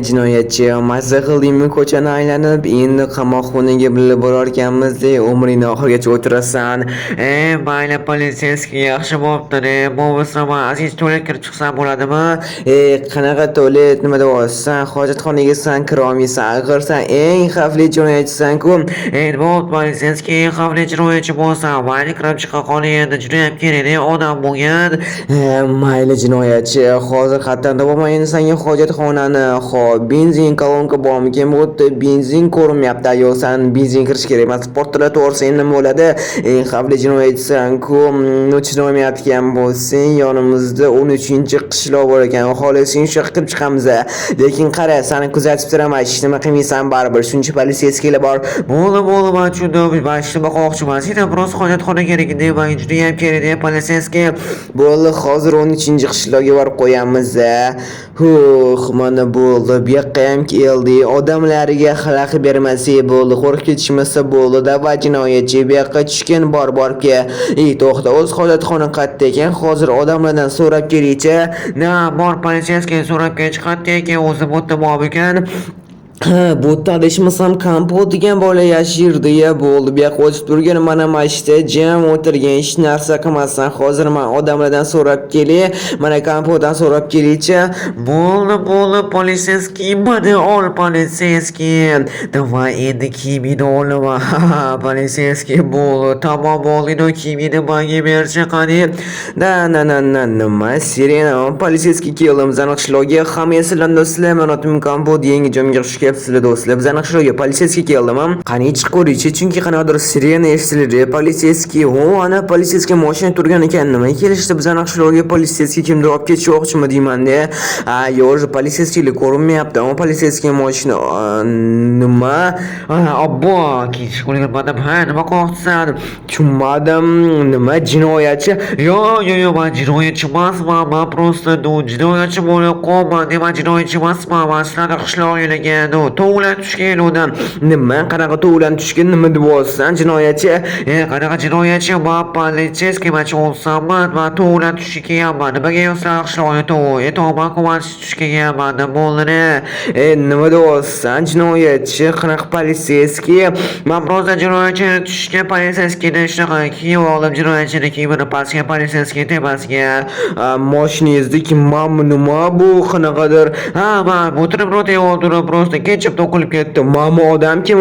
Jinoyatchi mazza qildingmi ko'chani aylanib, endi qamoqxonaga birga borarkanmiz-de, umringni oxirigacha o'tirasan. Mayli politsiyskiy yaxshi bo'pti-de. Bo'lmasa men aziz tualetga kirib chiqsam bo'ladimi? Qanaqa tualet, nima deyapsan? Hojatxonaga san kira olmaysan, axir san eng xavfli jinoyatchisan-ku. Nima bo'ldi politsiyskiy xavfli jinoyatchi bo'lsa, mayli kirib chiqa qoling, endi judayam kerakli odam bo'lgan. Mayli jinoyatchi, hozir xatdan topaman endi senga hojatxonani. Xo'p, benzin kolonka bormikan? Bo'pti, benzin ko'rinmayapti. Yo'q, san benzin kirish kerak emas. Portlat to'g'risi endi nima bo'ladi? Eng xavfli jinoyatchisan-ku. Chidamayotgan bo'lsang, yonimizda 13-qishloq bor ekan. Xohlasang shu yoqqa kirib chiqamiz. Lekin qara, seni kuzatib turaman, hech nima qilmaysan baribir. Shuncha politsiyskilar bor. Bo'ldi, men tushundim. Men ishni boqmoqchi emas. Endi biroz hojatxona kerak edi. Men judayam kerak edi politsiyskiy. Bo'ldi, hozir 13-qishloqqa borib qo'yamiz. Mana bo'ldi. Bu yoqqa ham keldi. Odamlarga xalaqit bermasak bo'ldi. Qo'rqib ketishmasa bo'ldi. Davay jinoyatchi bu yoqqa tushgan boribga. To'xta, o'z hojatxona qayerda ekan? Hozir odamlardan so'rab keling-chi. Na, bor politsiyskiy so'rab kelch qayerda ekan, o'zi bo'tda bor ekan. Bu tanishmasam kompot degan bola yashirdi ya bo'ldi. Bu yoqqa o'tib turgan mana mashta jam o'tirgan, hech narsa qilmasdan. Hozir men odamlardan so'rab kelay, mana kompotdan so'rab keling-chi. Bo'ldi, politsiyskiy, mana ol politsiyskiy. Davay endi kiyimini olaman. Politsiyskiy bo'ldi, tamom bo'ldi, kiyimini menga berchi qani. Nima sirena politsiyskiy keldim. Qishloqqa hamma sizlardan do'stlar, men otim kompot yangi joyga chiqyapsizlar do'stlar. Bizning qishloqqa politsiyskiy keldim. Qani chiqib ko'ring-chi, chunki qanaqadir sirena eshitildi. Politsiyskiy, ana politsiyskiy mashina turgan ekan. Nima kelishdi bizning qishloqqa politsiyskiy kimdir olib ketishmoqchimi deyman-da. Yo'q, politsiyskiylar ko'rinmayapti. Ammo politsiyskiy mashina nima? Abbo, ketish qo'liga badam. Nima qo'rqsan? Tushunmadim. Nima jinoyatchi? Yo'q, men jinoyatchi emasman. Men просто jinoyatchi bo'lib qolman. Men jinoyatchi emasman. Men sizlarning qishlog'ingizga to'g'lan tushgan edim. Nima? Qanaqa to'g'lan tushgan? Nima deyapsan? Jinoyatchi? Qanaqa jinoyatchi? Men politsiyskiy bo'lsam, men to'g'lan tushib kelganman. Nimaga sizlar qishlog'ingizga to'g'lan tushib kelganman deb bo'ldi. Nima deyapsan? Jinoyatchi? Qanaqa politsiyskiy? Men просто jinoyatchini tushgan politsiyskiyni shunaqa kiyib olib, jinoyatchini kiyimini pastga politsiyskiy tepasiga. Mashinangizda nima bu? Qanaqadir? Men buterbrod o'tirib, просто ketchup to'kilib ketdi. Mama odam kim?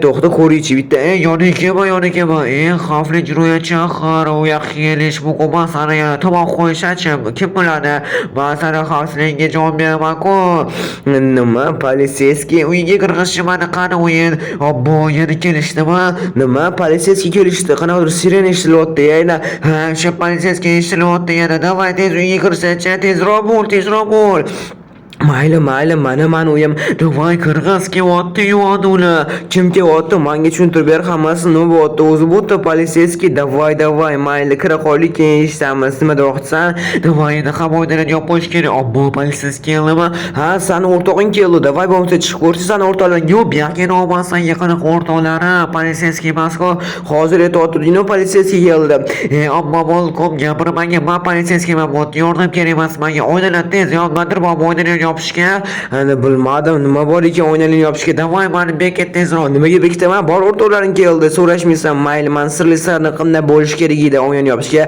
To'xta ko'raychi bitta. Yoniga ba. Xavfli jinoyatchi axir u yoqqa kelish mumkin emas. Seni yana tomoq qo'yishadi. Kim biladi? Men seni xavfsizligiga jon beraman-ku. Nima? Politsiyskiy uyga kirg'izishni mani qani o'yin? Obbo, yana kelishdimi? Nima? Politsiyskiy kelishdi. Qanaqadir sirena eshitilyapti yana. O'sha politsiyskiy eshitilyapti yana. Davay tez uyga kirsa-chi, tezroq bo'l. Mayli, mana uyim. Davay kirg'iz kelyapti ular. Kim kelyapti? Menga tushuntirib ber hammasini. Nima bo'lyapti? O'zi bo'pti politsiyskiy. Davay, mayli kira qo'ylik keyin eshitamiz. Nima deyapsan? Davay endi havoydan yopib qo'yish kerak. Obbo, politsiyskiy keldimi? Sani o'rtog'ing keldi. Davay bo'lmasa chiqib ko'rchi sani o'rtoqlaring. Yo'q, bu yoqqa olmasan, yaqin o'rtoqlari politsiyskiy emas-ku. Hozir aytayotding, politsiyskiy keldi. Ammo bo'lkom gapirmanga, men politsiyskiyman, bo'tdi yordam kerak emas menga. O'ynalar tez, yonmadir bor o'ynalar yopishga. Bilmadim, nima bor ekan o'ynalar yopishga. Davay meni bekat tezroq. Nimaga bekitaman? Bor o'rtoqlaring keldi. So'rashmaysan, mayli, men sirli sirni qanday bo'lish kerak edi o'yin yopishga.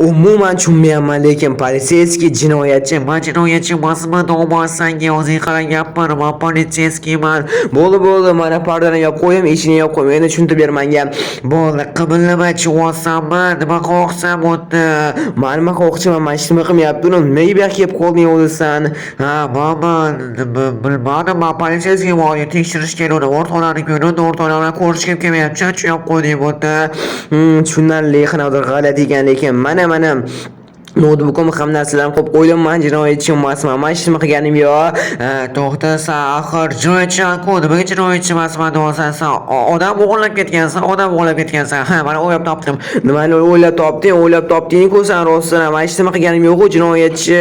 Umuman tushunmayapman, lekin politsiyskiy jinoyatchi. Men jinoyatchi emasman, do'masanga o'zing qarang gapir. Men politsiyskiyman. Bo'ldi, mana pardani yopib qo'yim, eshikni yopib qo'yim. Endi tushuntirib ber menga. Bo'ldi, qimirlamachi o'sanmi? Nima qo'rqsam o'tdi. Men nima qo'rqchiman? Men hech nima qilmayapman. Nimaga bu yoqqa kelib qolding o'zisan? Bilmadim, men politsiyskiy bo'yi tekshirish kerak. O'rtoqlarni ko'rdim, o'rtoqlarni ko'rishga kelmayapti. Chunki yopib qo'ydim o'tdi. Tushunarli, qanaqadir g'alati ekan, lekin mana notebookim ham narsalarni qo'yib qo'ydim. Men jinoyatchi emasman. Men hech nima qilganim yo'q. To'xta, sen axir jinoyatchi-ku. Nimaga jinoyatchi emasman deyapsan? Sen odam o'g'irlab ketgansan. Mana o'ylab topdim. Nimani o'ylab topding-ku sen rostdan. Men hech nima qilganim yo'q-ku, jinoyatchi.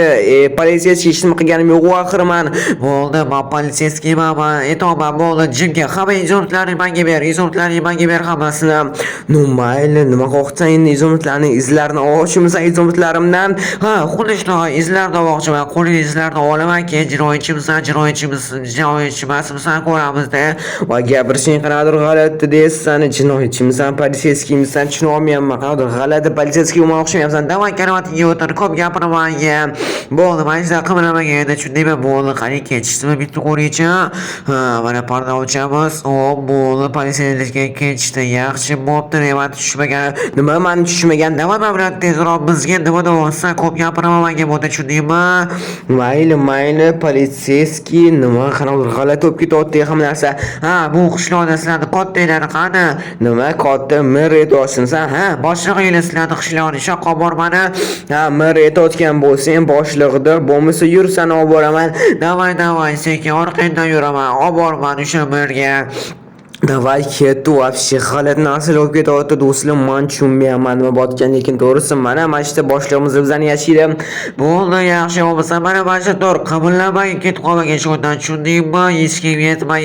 Politsiychi hech nima qilganim yo'q-ku axir men. Bo'ldi, men politsiyskiyman. Aytaman, bo'ldi, jimga hamma izolotlarni menga ber hammasini. Mayli, nima qo'rqsan endi izolotlarning izlarini olishimsan izolotlarimdan. qilyapsan? Ha, xuddi izlarni olmoqchiman. Qo'lini izlarini olamanki, jinoyatchimisan, jinoyatchi emasmisan ko'ramizda. Va gapirishing qanaqadir g'alati deysan, jinoyatchimisan, politsiyskiymisan, tushunolmayapman. Qanaqadir g'alati politsiyskiga o'xshamayapsan. Davay karavatingga o'tir, ko'p gapirmanga. Bo'ldi, mana shunday qilmagan endi, tushundingmi? Bo'ldi, qani ketishdimi bitta ko'ringchi. Ha, mana parda ochamiz. Hop, bo'ldi, politsiyaga ketishdi. Yaxshi bo'pti, nima tushmagan. Nima meni tushmagan? Davay bilan tezroq bizga nima deyapsan? Ko'p gapirmanga bo'ldi, tushundingmi? Mayli, politsiyskiy nima qanaqadir g'alati bo'lib ketyapti hamma narsa. Ha, bu qishloqda sizlarni kattaylari qani? Nima katta mir etayotsansan, ha? Boshlig'inglar sizlarni qishloqni shoqqa bormani. Ha, mir etayotgan bo'lsang boshlig'ida, bo'lmasa yursan olib boraman. Davay, sekin orqangdan yuraman. Olib borman o'sha mirga. Davay ketdi, вообще g'alati narsalar bo'lib ketyapti do'stlar. Men tushunmayapman nima botgan, lekin to'g'risi mana shu boshlig'imiz bizani yashaydi. Bo'ldi, yaxshi bo'lmasa mana shu to'r qimillamay ketib qolmagan shundan, tushundingmi? Hech kim yetmay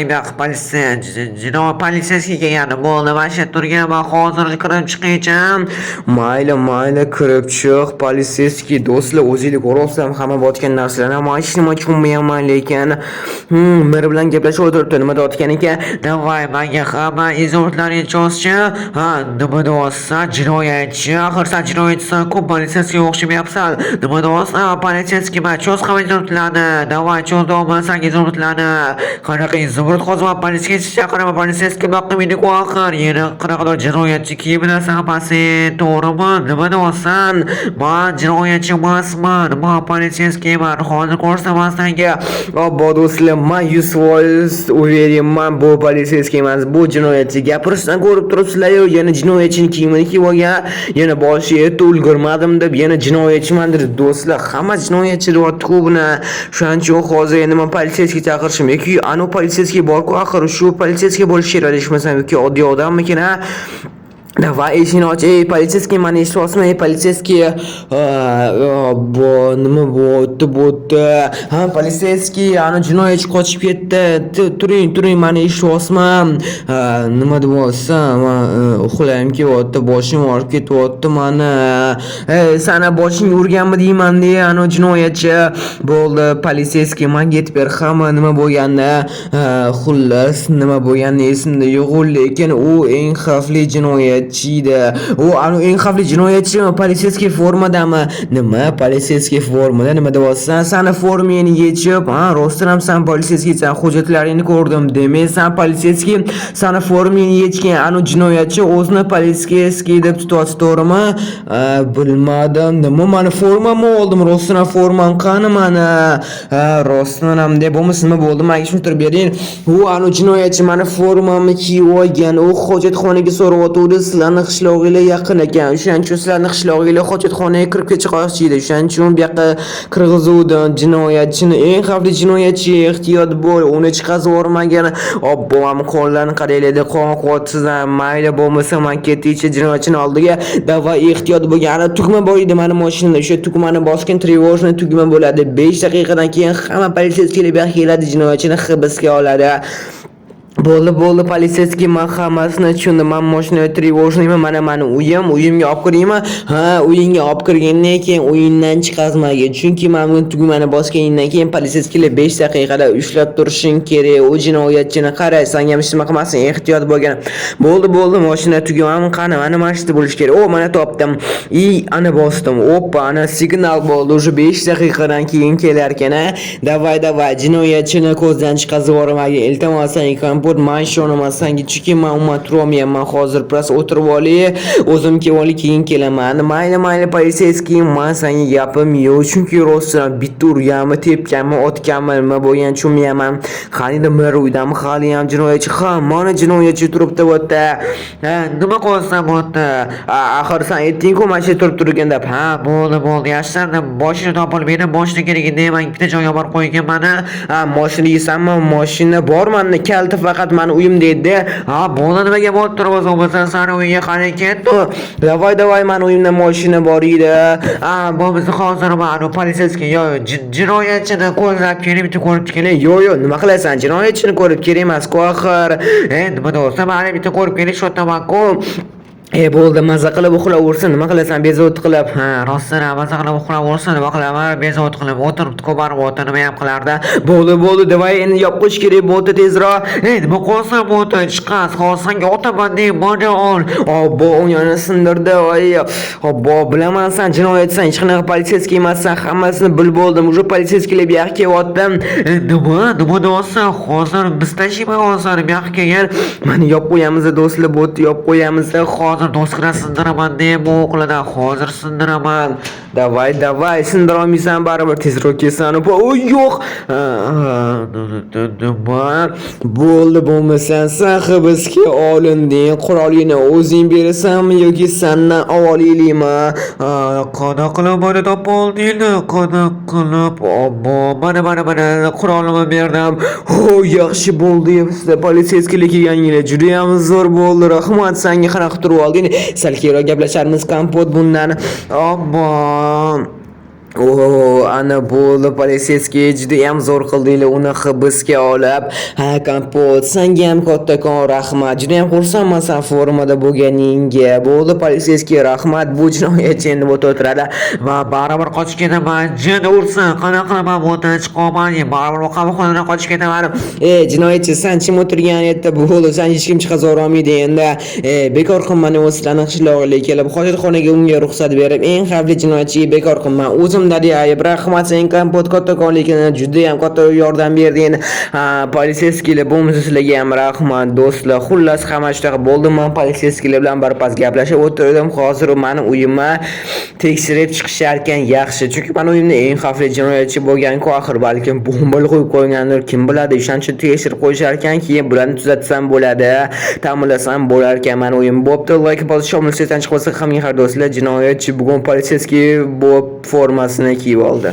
politsiyasiga kelgani bo'ldi. Mana shu turga men hozir kirib chiqaycham. Mayli, kirib chiq. Politsiyskiy do'stlar, o'zingiz ko'ryapsizlar hamma botgan narsalarni. Men hech nima tushunmayapman, lekin mir bilan gaplashib o'tiribdi. Nima deyotgan ekan? Davay, menga hamma izohlaring cho'zchi. Ha, nima deyapsan? Jinoyatchi. Axir sen jinoyatchisan-ku, politsiyaga o'xshamayapsan. Nima deyapsan? Politsiyaga men cho'z ham izohlarni. Davay, cho'z olmasan izohlarni. Qanaqa izohlar hozir politsiyaga chaqiraman, politsiyaga boqmaydi-ku axir. Yana qanaqadir jinoyatchi kiyimidasan pasi, to'g'rimi? Nima deyapsan? Men jinoyatchi emasman. Men politsiyaskiman. Hozir ko'rsataman senga. Obbo do'stlar, men 100% uverенman bu politsiyskiy emas, bu jinoyatchi. Gapirishdan ko'rib turibsizlar-ku, yana jinoyatchining kiyimini kiyib olgan, yana boshi yetdi ulgurmadim deb yana jinoyatchiman dedi. Do'stlar, hamma jinoyatchi deyapti-ku buni. Shuning uchun hozir endi men politsiyskiy chaqirishim yoki anu politsiyskiy bor-ku, axir shu politsiyskiy bo'lish kerak deyishmasam yoki oddiy odammikin, ha? Davay eshikni och, politsiyskiy, meni eshityapsizmi? Politsiyskiy, bu nima bo'pti? Ha, politsiyskiy, ana jinoyatchi qochib ketdi. Turing, meni eshityapsizmi? Nima deyapsan? Uxlayim kelyapti, boshim og'rib ketyapti meni. Sana boshing urganmi deyman-da, ana jinoyatchi. Bo'ldi, politsiyskiy, menga aytib ber, hamma nima bo'lganini. Xullas, nima bo'lganini esimda yo'q, lekin u eng xavfli jinoyatchi. U eng xavfli jinoyatchi politsiyskiy formadami? Nima politsiyskiy formada? Nima deyapsan? Seni formangni yechib, rostdan ham sen politsiyskiysan, hujjatlaringni ko'rdim. Demak, sen politsiyskiy, seni formangni yechgan anu jinoyatchi o'zini politsiyskiy deb tutyapti, to'g'rimi? Bilmadim. Nima, meni formamni oldim, rostdan ham formam qani meni? Rostdan ham deb bo'lmasa nima bo'ldi? Menga tushuntirib bering. U anu jinoyatchi meni formamni kiyib olgan, u hojatxonaga so'rayotdi. Sizlarning qishlog'inglar yaqin ekan. O'shaning uchun sizlarning qishlog'inglar hojatxonaga kirib ketishqoqchi edi. O'shaning uchun bu yoqqa kirg'izuvdim jinoyatchini. Eng xavfli jinoyatchi, ehtiyot bo'l, uni chiqazib o'rmagan. Obbo, ham qo'llarini qaranglar, qo'rqotsizlar. Mayli bo'lmasa men ketdicha jinoyatchini oldiga. Davay, ehtiyot bo'lgan. Ana tugma bor edi meni mashinada. O'sha tugmani bosgan trevojniy tugma bo'ladi. 5 daqiqadan keyin hamma politsiyachilar bu yoqqa keladi, jinoyatchini hibsga oladi. Bo'ldi, politsiyskiy, men hammasini tushundim. Men mashina trevojniyman, mana meni uyimga olib kiraymi? Ha, uyingga olib kirgandan keyin uyingdan chiqazmagin. Chunki men buni tugmani bosganingdan keyin politsiyskilar 5 daqiqada ushlab turishing kerak. U jinoyatchini qara, senga ham hech nima qilmasin, ehtiyot bo'lgin. Bo'ldi, mashina tugmani qani? Mana shu bo'lish kerak. O, mana topdim. Ana bosdim. Oppa, ana signal bo'ldi. Уже 5 daqiqadan keyin kelar ekan. Davay, jinoyatchini ko'zdan chiqazib yubormagin. Iltimos, kompot men ishonaman senga, chunki men umuman turolmayapman. Hozir biroz o'tirib olay, o'zim kelib olay, keyin kelaman. Mayli, politsiyskiy, men senga gapim yo'q, chunki rostdan bitta urganmi, tepganmi, otganmi, nima bo'lgan tushunmayapman. Qaniydi mir uydami, hali ham jinoyatchi. Ha, mana jinoyatchi turibdi bu yerda. Ha, nima qilsam bo'ldi? Axir sen aytding-ku, mana shu turgan deb. Ha, bo'ldi, yaxshi. Boshini topib, meni boshini kerakida, men bitta joyga borib qo'ygan meni. Ha, mashina yesanmi? Mashina bor menda, kalti faqat meni uyimda edi. Ha, bo'ldi, nimaga bo'lib turibsiz? Bo'lmasa seni uyga qanday ketdi? Davay, meni uyimda mashina bor edi. Bo'lmasa hozir men politsiyaskiy jinoyatchini ko'zlab kelib, bitta ko'rib kelay. Yo'q, nima qilasan? Jinoyatchini ko'rib kerak emas-ku axir. Nima deyapsan? Meni bitta ko'rib kelish shotaman-ku. Bo'ldi, maza qilib uxlaversin, nima qilasan bezovta qilib. Ha, rostdan maza qilib uxlaversin, nima qilaman, bezovta qilib o'tiribdi, ko'parib o'tir, nima ham qilardi. Bo'ldi, davay endi yopib qo'yish kerak, bo'ldi tezroq. Nima qilsan bu o'tin chiqas, hozirga otaman deb bana ol. Obbo, unyani sindirdi, voy. Obbo, bilaman sen jinoyatsan, hech qanaqa politsiyaskiy emassan, hammasini bilib bo'ldim. Uje politsiyskilar bu yoqqa kelyaptim. Nima deyapsan? Hozir biz tashlayman hozir bu yoqqa kelgan. Mana yopib qo'yamiz do'stlar, bo'tni yopib qo'yamiz. Hozir do'stlar sindiraman deb bu o'qilada hozir sindiraman. Davay, sindira olmaysan baribir tezroq kelsan. Oy, yo'q. Bo'ldi, bo'lmasan sen hibsga olinding. Qurolingni o'zing berasanmi yoki sendan ovolaylikmi? Qanaqa qilib bana topib oldinglar? Qanaqa qilib? Obbo, mana qurolimni berdim. Yaxshi bo'ldi. Sizlar politsiyskilar kelganinglar juda ham zo'r bo'ldi. Rahmat, senga qanaqa turib olding? Sal keyinroq gaplasharmiz kompot bundan. Obbo. Ana bo'ldi, politsiyskiy juda ham zo'r qildinglar uni hibsga olib. Ha, kompot, senga ham kattakon rahmat. Juda ham xursandman sen formada bo'lganingga. Bo'ldi, politsiyskiy rahmat. Bu jinoyatchi endi bu o'tiradi va baribir qochib ketaman. Jin ursin, qanaqa qilaman bu yerdan chiqaman. Baribir bu qamoqxonadan qochib ketaman. Jinoyatchi, sen kim o'tirgan yerda bo'ldi, sen hech kim chiqa olmaydi endi. Bekor qilmani o'zlaring qishloqlarga kelib, hojatxonaga unga ruxsat berib, eng xavfli jinoyatchiga bekor qilman. O'zim Daryoyev, rahmat, sen kompot kattakonligini juda ham katta yordam berding. Politsiyskilar bo'lmasa sizlarga ham rahmat do'stlar. Xullas hamma shunaqa bo'ldi. Men politsiyskilar bilan birpas gaplashib o'tirdim. Hozir meni uyimga tekshirib chiqishar ekan yaxshi. Chunki men uyimda eng xavfli jinoyatchi bo'lgan-ku, axir balkim bomba qo'yib qo'ygandir, kim biladi. Ishonchi tekshirib qo'yishar ekan, keyin bularni tuzatsam bo'ladi, ta'minlasam bo'lar ekan. Men uyim bo'pti. Like bosib shomilsizdan chiqmasa ham yaxshi do'stlar. Jinoyatchi bugun politsiyskiy bo'p formasini kiyib oldi.